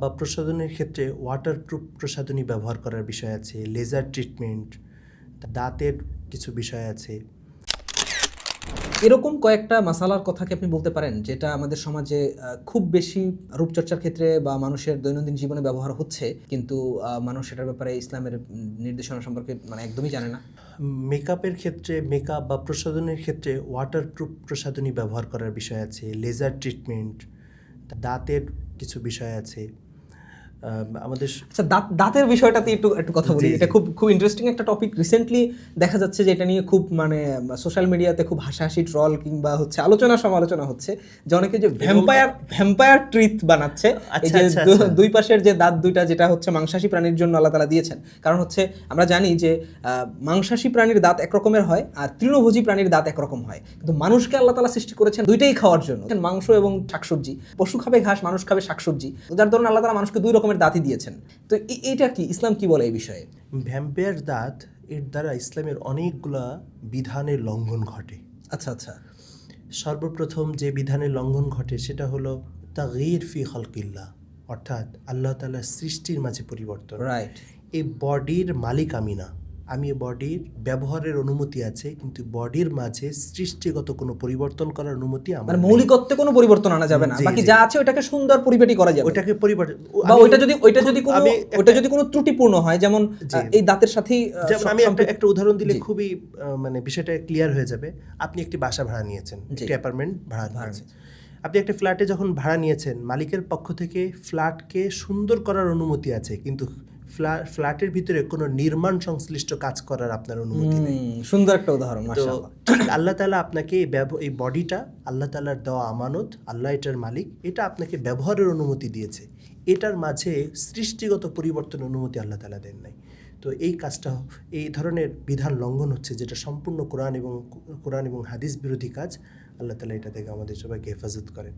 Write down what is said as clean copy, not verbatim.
বা প্রসাধনের ক্ষেত্রে ওয়াটারপ্রুফ প্রসাধনী ব্যবহার করার বিষয় আছে, লেজার ট্রিটমেন্ট, দাঁতের কিছু বিষয় আছে। এরকম কয়েকটা মাসালার কথা কি আপনি বলতে পারেন যেটা আমাদের সমাজে খুব বেশি রূপচর্চার ক্ষেত্রে বা মানুষের দৈনন্দিন জীবনে ব্যবহার হচ্ছে, কিন্তু মানুষ সেটার ব্যাপারে ইসলামের নির্দেশনা সম্পর্কে একদমই জানে না? মেকআপের ক্ষেত্রে, মেকআপ বা প্রসাধনের ক্ষেত্রে ওয়াটারপ্রুফ প্রসাধনী ব্যবহার করার বিষয় আছে, লেজার ট্রিটমেন্ট, দাঁতের কিছু বিষয় আছে। আমাদের আচ্ছা, দাঁতের বিষয়টাতে একটু একটু কথা বলি। এটা খুব খুব ইন্টারেস্টিং একটা টপিক। রিসেন্টলি দেখা যাচ্ছে যে এটা নিয়ে খুব সোশ্যাল মিডিয়াতে খুব হাসাহাসি, ট্রল কিংবা আলোচনা সমালোচনা হচ্ছে যে অনেকে যে ভ্যাম্পায়ার ট্রিথ বানাচ্ছে। এই যে দুই পাশের যে দাঁত দুইটা, যেটা মাংসাশী প্রাণীর জন্য আল্লাহ তাআলা দিয়েছেন। কারণ আমরা জানি যে মাংসাশী প্রাণীর দাঁত একরকমের হয় আর তৃণভোজী প্রাণীর দাঁত একরকম হয়, কিন্তু মানুষকে আল্লাহ তাআলা সৃষ্টি করেছেন দুইটাই খাওয়ার জন্য, মাংস এবং শাকসবজি। পশু খাবে ঘাস, মানুষ খাবে শাকসবজি, যার ধরুন আল্লাহ তাআলা মানুষকে দুই রকমের দাঁতই দিয়েছেন। তো এইটা কি ইসলাম কি বলে এই বিষয়ে? ভ্যাম্পায়ার দাঁত, এর দ্বারা ইসলামের অনেকগুলা বিধানের লঙ্ঘন ঘটে। আচ্ছা আচ্ছা। সর্বপ্রথম যে বিধানের লঙ্ঘন ঘটে সেটা হলো তাগয়ির ফি খালকিল্লাহ, অর্থাৎ আল্লাহ তাআলার সৃষ্টির মাঝে পরিবর্তন। রাইট। এই বডির মালিক আমি না, আমি বডির ব্যবহারের অনুমতি আছে, কিন্তু বডির মাঝে সৃষ্টিগত কোনো পরিবর্তন করার অনুমতি আমার নেই। মৌলিকত্বে কোনো পরিবর্তন আনা যাবে না, বাকি যা আছে ওটাকে সুন্দর পরিপাটি করা যাবে। ওটাকে পরিবর্তন, বা ওইটা যদি কোনো ত্রুটিপূর্ণ হয়, যেমন এই দাঁতের সাথেই, যেমন আমি একটা উদাহরণ দিলে খুবই বিষয়টা ক্লিয়ার হয়ে যাবে। আপনি একটি বাসা ভাড়া নিয়েছেন, একটি অ্যাপার্টমেন্ট ভাড়া নিয়েছেন। আপনি একটা ফ্ল্যাটে যখন ভাড়া নিয়েছেন, মালিকের পক্ষ থেকে ফ্ল্যাটকে সুন্দর করার অনুমতি আছে, কিন্তু ফ্ল্যাটের ভিতরে কোনো নির্মাণ সংশ্লিষ্ট কাজ করার আপনার অনুমতি নেই। সুন্দর একটা উদাহরণ, মাশাআল্লাহ। আল্লাহ তাআলা আপনাকে এই বডিটা আল্লাহ তাআলার দেওয়া আমানত, আল্লাহ এটার মালিক, এটা আপনাকে ব্যবহারের অনুমতি দিয়েছে, এটার মাঝে সৃষ্টিগত পরিবর্তনের অনুমতি আল্লাহ তাআলা দেন নাই। তো এই কাজটা, এই ধরনের বিধান লঙ্ঘন হচ্ছে, যেটা সম্পূর্ণ কোরআন এবং হাদিস বিরোধী কাজ। আল্লাহ তাআলা এটা থেকে আমাদের সবাইকে হেফাজত করেন।